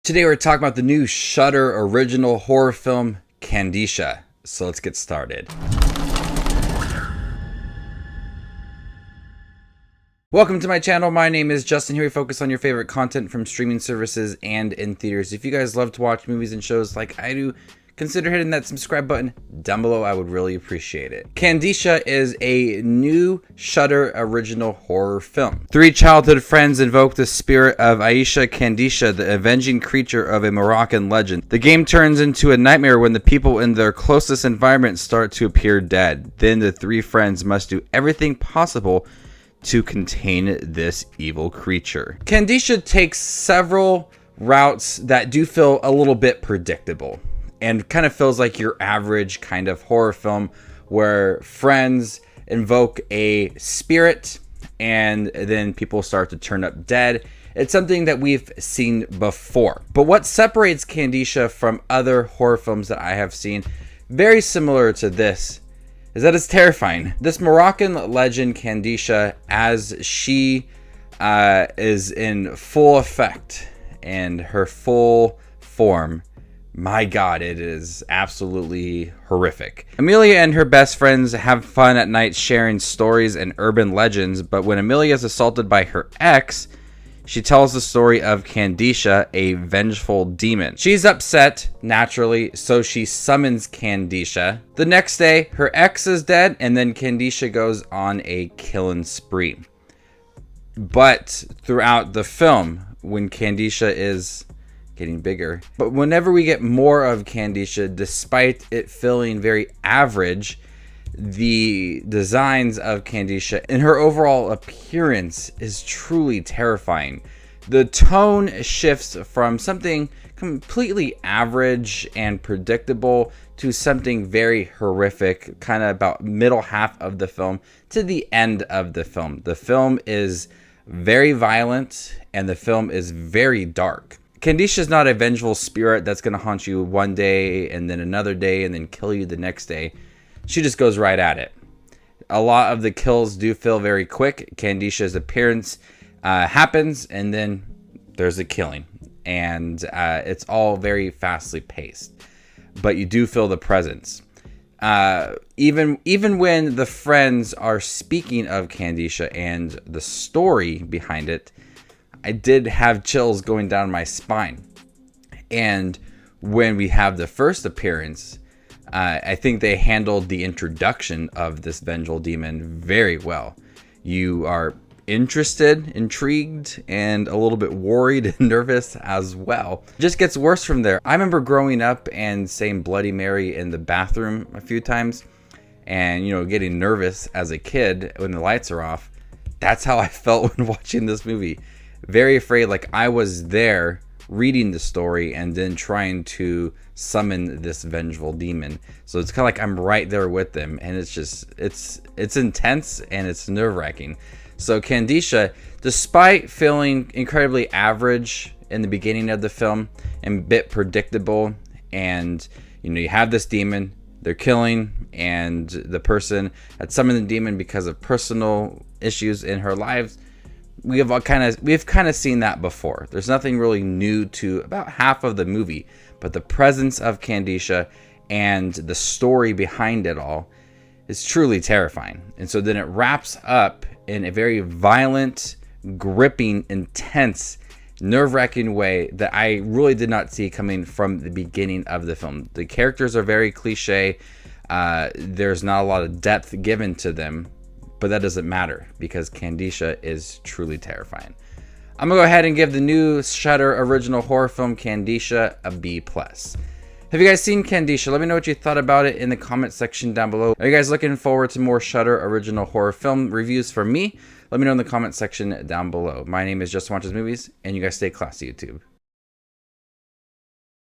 Today we're talking about the new Shudder original horror film, Kandisha. So let's get started. Welcome to my channel. My name is Justin. Here we focus on your favorite content from streaming services and in theaters. If you guys love to watch movies and shows like I do, consider hitting that subscribe button down below. I would really appreciate it. Kandisha is a new Shudder original horror film. Three childhood friends invoke the spirit of Aisha Kandisha, the avenging creature of a Moroccan legend. The game turns into a nightmare when the people in their closest environment start to appear dead. Then the three friends must do everything possible to contain this evil creature. Kandisha takes several routes that do feel a little bit predictable and kind of feels like your average kind of horror film where friends invoke a spirit and then people start to turn up dead. It's something that we've seen before. But what separates Kandisha from other horror films that I have seen, very similar to this, is that it's terrifying. This Moroccan legend, Kandisha, as she is in full effect and her full form, my God, it is absolutely horrific. Amelia and her best friends have fun at night sharing stories and urban legends, but when Amelia is assaulted by her ex, she tells the story of Kandisha, a vengeful demon. She's upset, naturally, so she summons Kandisha. The next day, her ex is dead, and then Kandisha goes on a killing spree. But throughout the film, when Kandisha is getting bigger, but whenever we get more of Kandisha, despite it feeling very average, the designs of Kandisha and her overall appearance is truly terrifying. The tone shifts from something completely average and predictable to something very horrific, kind of about middle half of the film to the end of the film. The film is very violent and the film is very dark. Kandisha is not a vengeful spirit that's going to haunt you one day and then another day and then kill you the next day. She just goes right at it. A lot of the kills do feel very quick. Kandisha's appearance happens and then there's a killing. And it's all very fastly paced. But you do feel the presence. Even when the friends are speaking of Kandisha and the story behind it, I did have chills going down my spine. And when we have the first appearance, I think they handled the introduction of this vengeful demon very well. You are interested, intrigued, and a little bit worried and nervous as well. It just gets worse from there. I remember growing up and saying Bloody Mary in the bathroom a few times and, getting nervous as a kid when the lights are off. That's how I felt when watching this movie. Very afraid, like I was there reading the story and then trying to summon this vengeful demon. So it's kind of like I'm right there with them, and it's just it's intense and it's nerve-wracking. So Kandisha, despite feeling incredibly average in the beginning of the film and a bit predictable, and you have this demon, they're killing, and the person had summoned the demon because of personal issues in her lives. We've kind of seen that before. There's nothing really new to about half of the movie, but the presence of Kandisha and the story behind it all is truly terrifying. And so then it wraps up in a very violent, gripping, intense, nerve-wracking way that I really did not see coming from the beginning of the film. The characters are very cliche. There's not a lot of depth given to them. But that doesn't matter because Kandisha is truly terrifying. I'm going to go ahead and give the new Shudder original horror film Kandisha a B+. Have you guys seen Kandisha? Let me know what you thought about it in the comment section down below. Are you guys looking forward to more Shudder original horror film reviews from me? Let me know in the comment section down below. My name is Justin Watches Movies, and you guys stay classy, YouTube.